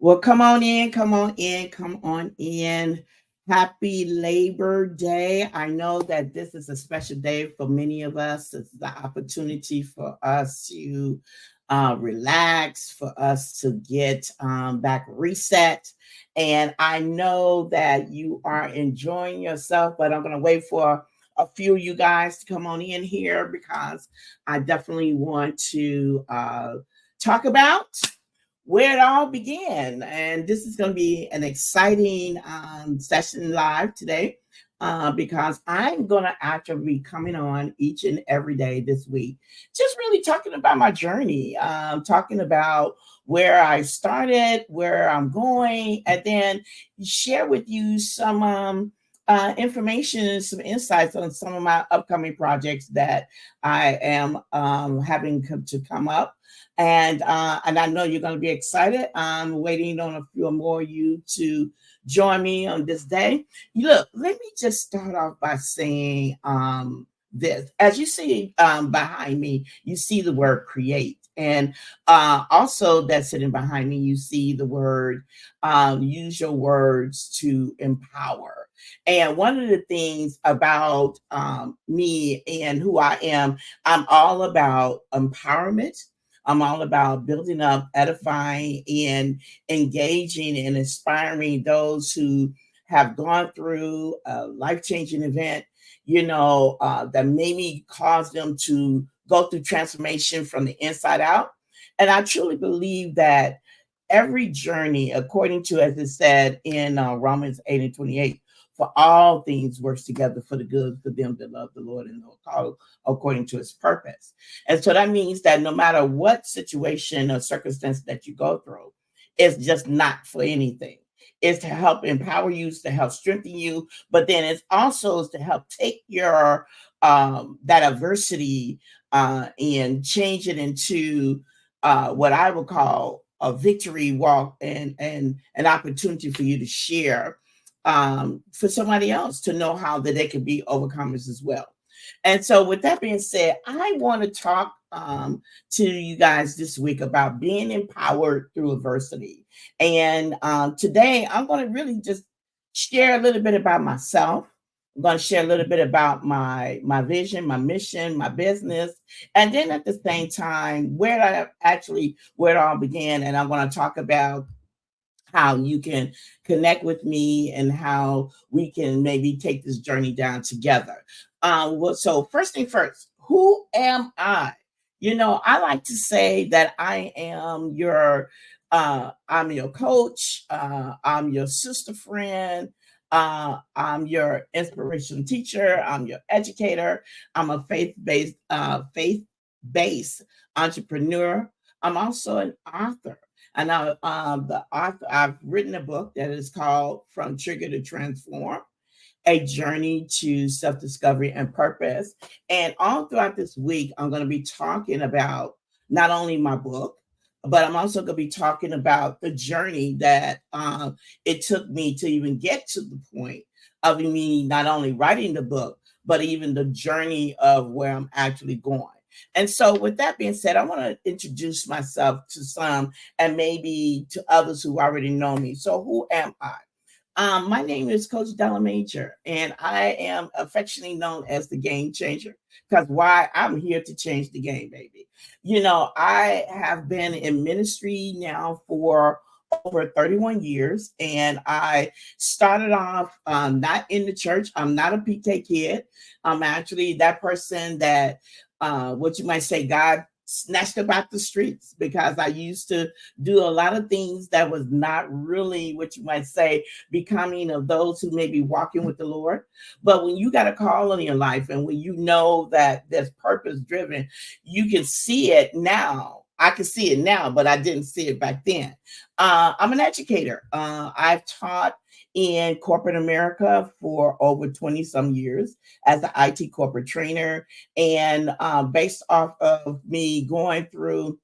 Well, come on in, come on in, come on in. Happy Labor Day. I know that this is a special day for many of us. It's the opportunity for us to relax, for us to get back reset. And I know that you are enjoying yourself, but I'm going to wait for a few of you guys to come on in here because I definitely want to talk about where it all began. And this is going to be an exciting session live today because I'm going to actually be coming on each and every day this week, just really talking about my journey, talking about where I started, where I'm going, and then share with you some. Information and some insights on some of my upcoming projects that I am having to come up, and I know you're going to be excited. I'm waiting on a few more of you to join me on this day. Look, let me just start off by saying this. As you see behind me, you see the word create. And also, that's sitting behind me, you see the word use your words to empower. And one of the things about me and who I am, I'm all about empowerment. I'm all about building up, edifying, and engaging and inspiring those who have gone through a life changing event, that maybe caused them to go through transformation from the inside out. And I truly believe that every journey, according to, as it said in Romans 8 and 28, for all things works together for the good for them that love the Lord and are called according to his purpose. And so that means that no matter what situation or circumstance that you go through, it's just not for anything. It's to help empower you, it's to help strengthen you, but then it's also to help take your that adversity and change it into what I would call a victory walk and an opportunity for you to share for somebody else to know how that they can be overcomers as well. And so, with that being said, I want to talk to you guys this week about being empowered through adversity. And today, I'm going to really just share a little bit about myself. I'm going to share a little bit about my vision, my mission, my business, and then at the same time, where it all began. And I'm going to talk about how you can connect with me and how we can maybe take this journey down together. So first thing first, who am I? I like to say that I'm your coach, I'm your sister friend, I'm your inspirational teacher, I'm your educator, I'm a faith-based entrepreneur. I'm also an author. And the author, I've written a book that is called From Trigger to Transform, a journey to self-discovery and purpose. And all throughout this week, I'm going to be talking about not only my book, but I'm also going to be talking about the journey that it took me to even get to the point of me not only writing the book, but even the journey of where I'm actually going. And so, with that being said, I want to introduce myself to some and maybe to others who already know me. So, who am I? My name is Coach Della Major, and I am affectionately known as the Game Changer. Because why? I'm here to change the game, baby. I have been in ministry now for over 31 years, and I started off not in the church. I'm not a PK kid. I'm actually that person that, what you might say, God snatched up out the streets because I used to do a lot of things that was not really what you might say becoming of those who may be walking with the Lord. But when you got a call in your life and when you know that there's purpose driven, you can see it now. I can see it now, but I didn't see it back then. I'm an educator. I've taught in corporate America for over 20 some years as an IT corporate trainer. And based off of me going through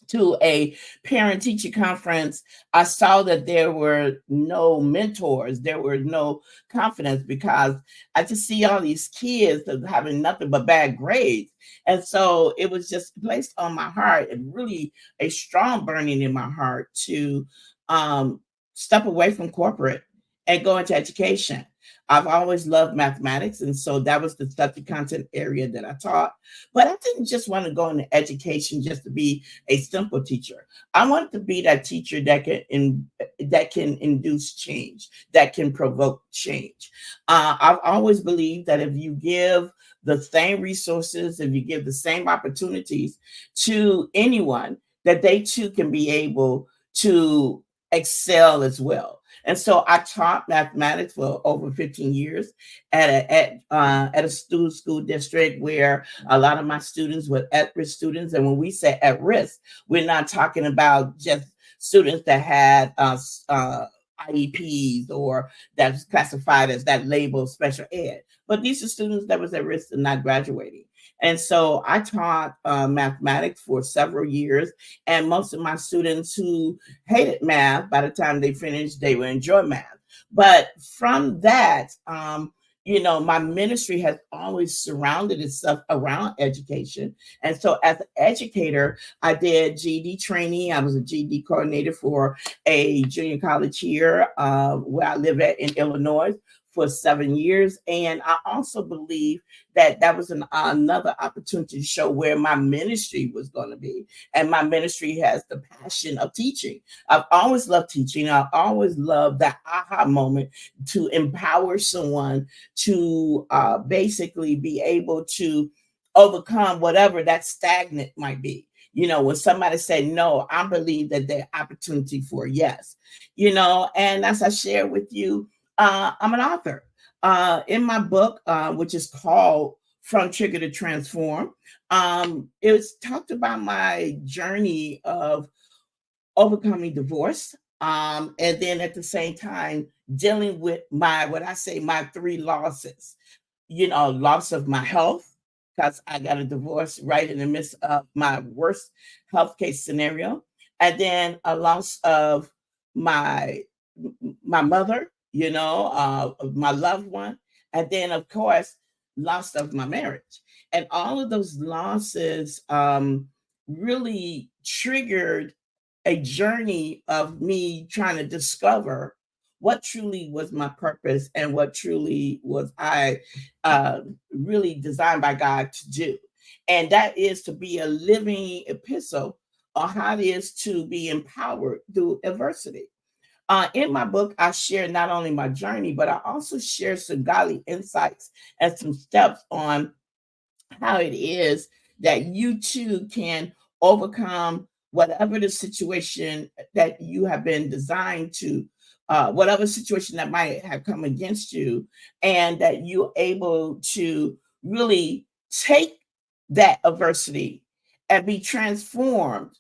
to a parent teacher conference, I saw that there were no mentors, there were no confidence because I just see all these kids that having nothing but bad grades. And so it was just placed on my heart and really a strong burning in my heart to um, step away from corporate and go into education. I've always loved mathematics, and so that was the subject content area that I taught. But I didn't just want to go into education just to be a simple teacher. I wanted to be that teacher that can induce change, that can provoke change. I've always believed that if you give the same resources, if you give the same opportunities to anyone, that they too can be able to excel as well. And so I taught mathematics for over 15 years at a school district where a lot of my students were at-risk students. And when we say at risk, we're not talking about just students that had IEPs or that's classified as that label special ed, but these are students that was at risk of not graduating. And so I taught mathematics for several years, and most of my students who hated math, by the time they finished, they would enjoy math. But from that, my ministry has always surrounded itself around education. And so as an educator, I did GED training. I was a GED coordinator for a junior college here where I live in Illinois for 7 years. And I also believe that that was another opportunity to show where my ministry was going to be. And my ministry has the passion of teaching. I've always loved teaching. I've always loved that aha moment to empower someone to basically be able to overcome whatever that stagnant might be. When somebody said no, I believe that there's opportunity for yes. And as I share with you, I'm an author. In my book, which is called From Trigger to Transform, it was talked about my journey of overcoming divorce, and then at the same time dealing with my 3 losses. Loss of my health, because I got a divorce right in the midst of my worst health case scenario, and then a loss of my mother, my loved one, and then of course loss of my marriage. And all of those losses really triggered a journey of me trying to discover what truly was my purpose and what truly was I really designed by God to do. And that is to be a living epistle on how it is to be empowered through adversity. In my book, I share not only my journey, but I also share some godly insights and some steps on how it is that you too can overcome whatever the situation that you have been designed to, whatever situation that might have come against you, and that you're able to really take that adversity and be transformed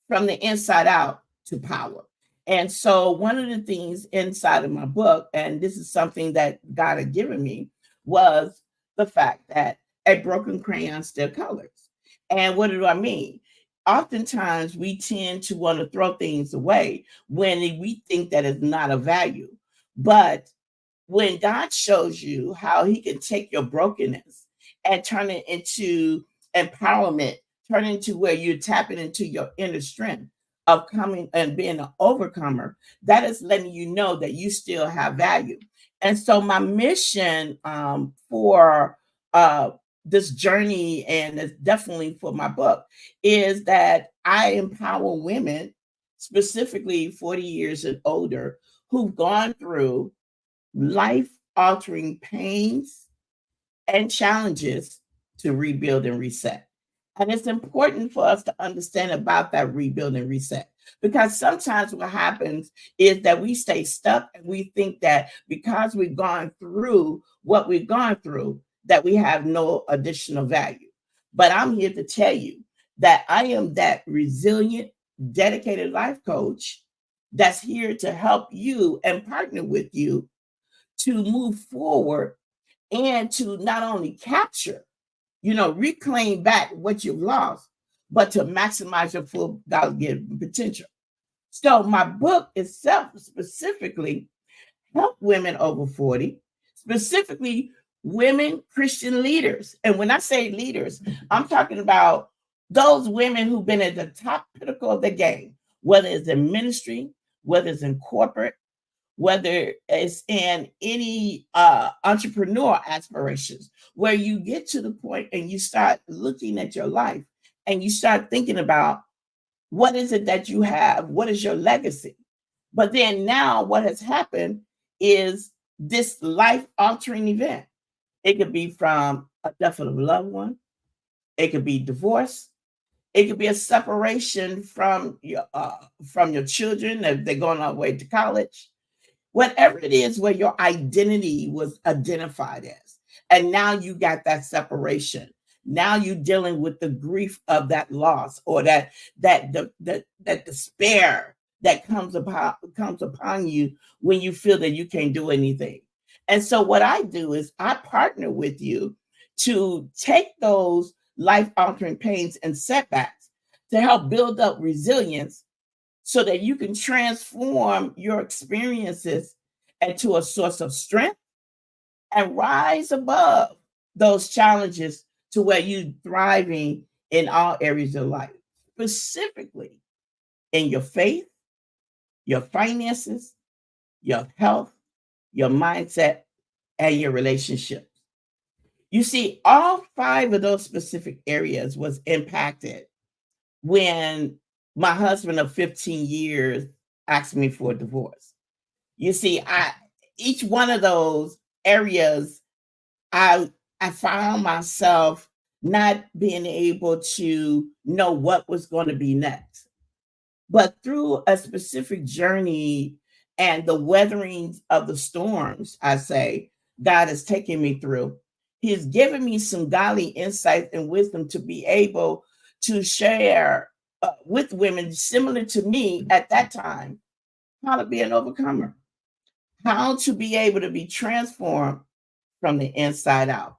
from the inside out to power. And so one of the things inside of my book, and this is something that God had given me, was the fact that a broken crayon still colors. And what do I mean? Oftentimes we tend to want to throw things away when we think that it's not of value. But when God shows you how he can take your brokenness and turn it into empowerment, turn it into where you're tapping into your inner strength of coming and being an overcomer, that is letting you know that you still have value. And so my mission for this journey, and it's definitely for my book, is that I empower women, specifically 40 years and older, who've gone through life-altering pains and challenges to rebuild and reset. And it's important for us to understand about that rebuild and reset, because sometimes what happens is that we stay stuck and we think that because we've gone through what we've gone through, that we have no additional value. But I'm here to tell you that I am that resilient, dedicated life coach that's here to help you and partner with you to move forward and to not only capture, reclaim back what you've lost, but to maximize your full God-given potential. So my book itself specifically help women over 40, specifically women Christian leaders. And when I say leaders, I'm talking about those women who've been at the top pinnacle of the game, whether it's in ministry, whether it's in corporate, whether it's in any entrepreneur aspirations, where you get to the point and you start looking at your life and you start thinking about what is it that you have? What is your legacy? But then now what has happened is this life altering event. It could be from a death of a loved one, it could be divorce, it could be a separation from your children if they're going on their way to college, whatever it is where your identity was identified as. And now you got that separation. Now you're dealing with the grief of that loss, or that despair that comes upon you when you feel that you can't do anything. And so what I do is I partner with you to take those life altering pains and setbacks to help build up resilience so that you can transform your experiences into a source of strength and rise above those challenges to where you're thriving in all areas of life, specifically in your faith, your finances, your health, your mindset, and your relationships. You see, all five of those specific areas was impacted when my husband of 15 years asked me for a divorce. You see, each one of those areas, I I found myself not being able to know what was going to be next. But through a specific journey and the weathering of the storms, I say, God has taken me through. He has given me some godly insight and wisdom to be able to share with women similar to me at that time how to be an overcomer, how to be able to be transformed from the inside out.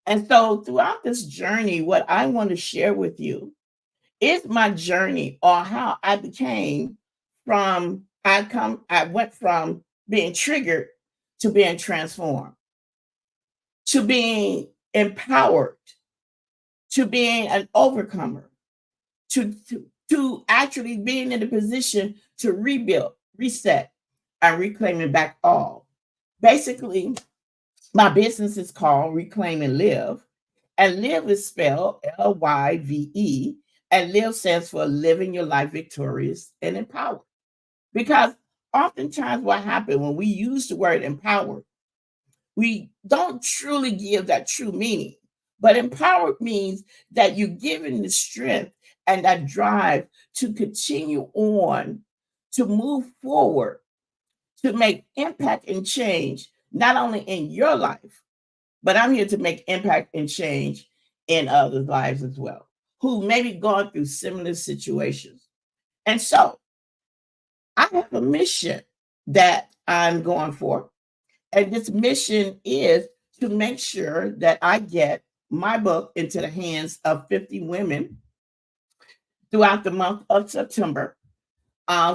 And so throughout this journey, what I want to share with you is my journey, or how I became I went from being triggered to being transformed, to being empowered, to being an overcomer, to actually being in a position to rebuild, reset, and reclaiming back all. Basically, my business is called Reclaim and Live, and live is spelled Lyve, and live stands for living your life victorious and empowered. Because oftentimes what happens when we use the word empowered, we don't truly give that true meaning. But empowered means that you're given the strength and that drive to continue on, to move forward, to make impact and change, not only in your life, but I'm here to make impact and change in others' lives as well, who may be going through similar situations. And so I have a mission that I'm going for. And this mission is to make sure that I get my book into the hands of 50 women throughout the month of September,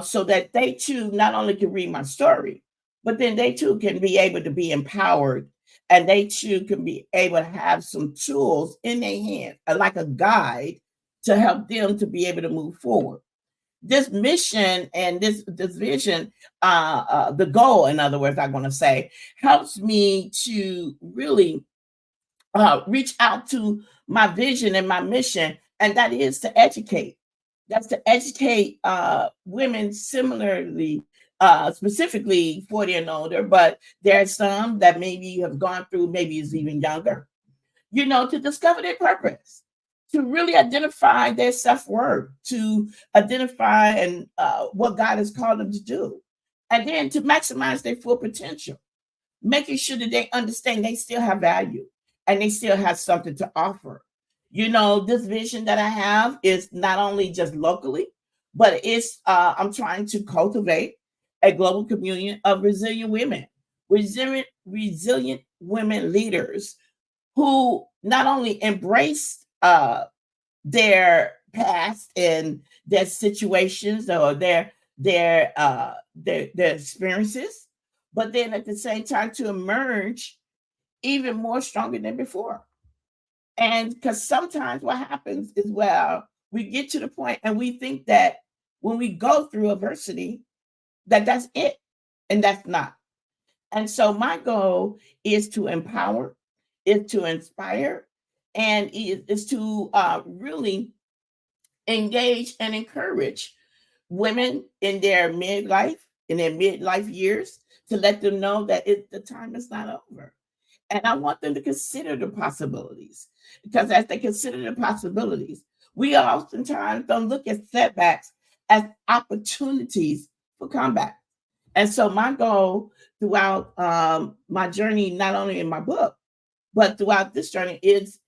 so that they too not only can read my story, but then they too can be able to be empowered, and they too can be able to have some tools in their hand, like a guide to help them to be able to move forward. This mission and this vision, the goal, in other words, I'm going to say, helps me to really reach out to my vision and my mission, and that is to educate. That's to educate women similarly, specifically 40 and older, but there are some that maybe have gone through, maybe is even younger, to discover their purpose, to really identify their self-worth, to identify and what God has called them to do, and then to maximize their full potential, making sure that they understand they still have value and they still have something to offer. This vision that I have is not only just locally, but I'm trying to cultivate a global community of resilient women leaders who not only embrace their past and their situations, or their experiences, but then at the same time to emerge even more stronger than before. And because sometimes what happens is, well, we get to the point and we think that when we go through adversity, that that's it, and that's not. And so my goal is to empower, is to inspire, and is to really engage and encourage women in their midlife years, to let them know that the time is not over. And I want them to consider the possibilities, because as they consider the possibilities, we oftentimes don't look at setbacks as opportunities for comeback. And so my goal throughout my journey, not only in my book, but throughout this journey, is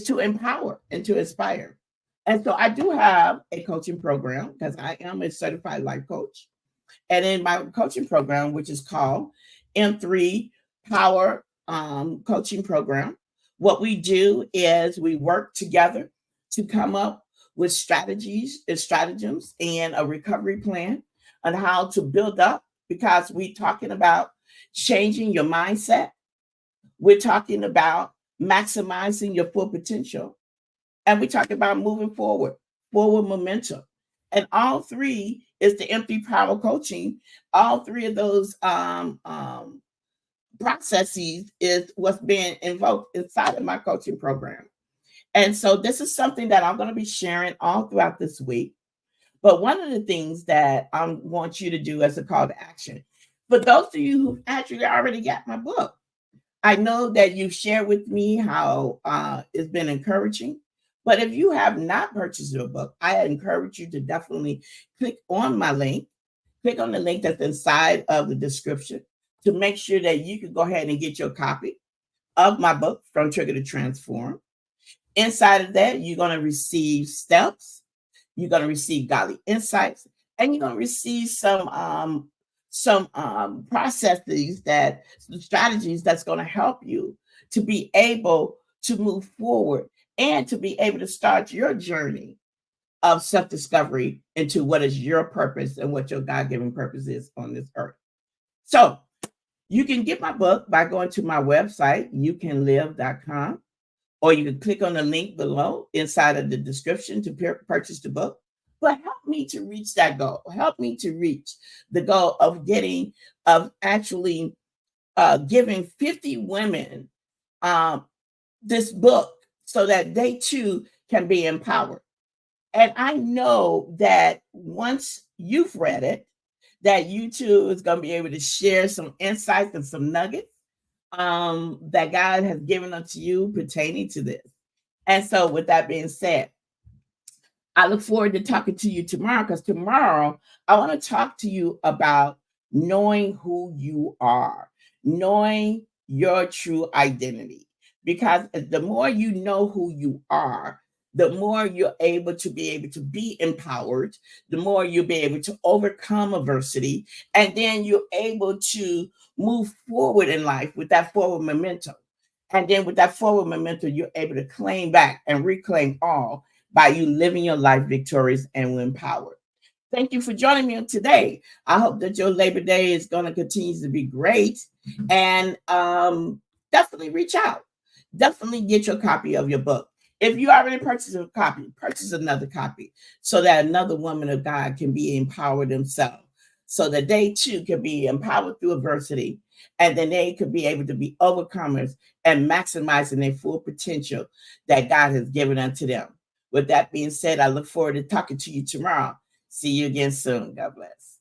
to empower and to inspire. And so I do have a coaching program, because I am a certified life coach. And in my coaching program, which is called M3 Power Coaching Program, what we do is we work together to come up with strategies and stratagems and a recovery plan on how to build up, because we're talking about changing your mindset. We're talking about maximizing your full potential. And we talk about moving forward momentum. And all three is the empty power coaching. All three of those processes is what's being invoked inside of my coaching program. And so this is something that I'm going to be sharing all throughout this week. But one of the things that I want you to do as a call to action, for those of you who actually already got my book, I know that you've shared with me how it's been encouraging. But if you have not purchased your book, I encourage you to definitely click on my link, click on the link that's inside of the description, to make sure that you can go ahead and get your copy of my book, From Trigger to Transform. Inside of that, you're going to receive steps, you're going to receive godly insights, and you're going to receive some processes, that strategies that's going to help you to be able to move forward and to be able to start your journey of self-discovery into what is your purpose and what your God-given purpose is on this earth. So you can get my book by going to my website, youcanlive.com, or you can click on the link below inside of the description to purchase the book. But help me to reach that goal. Help me to reach the goal of actually giving 50 women this book, so that they too can be empowered. And I know that once you've read it, that you too is going to be able to share some insights and some nuggets that God has given unto you pertaining to this. And so with that being said, I look forward to talking to you tomorrow, because tomorrow I want to talk to you about knowing who you are, knowing your true identity. Because the more you know who you are, the more you're able to be empowered, the more you'll be able to overcome adversity, and then you're able to move forward in life with that forward momentum. And then with that forward momentum, you're able to claim back and reclaim all by you living your life victorious and empowered. Thank you for joining me today. I hope that your Labor Day is going to continue to be great. And definitely reach out. Definitely get your copy of your book. If you already purchased a copy, purchase another copy, so that another woman of God can be empowered themselves, so that they too can be empowered through adversity, and then they could be able to be overcomers and maximizing their full potential that God has given unto them. With that being said, I look forward to talking to you tomorrow. See you again soon. God bless.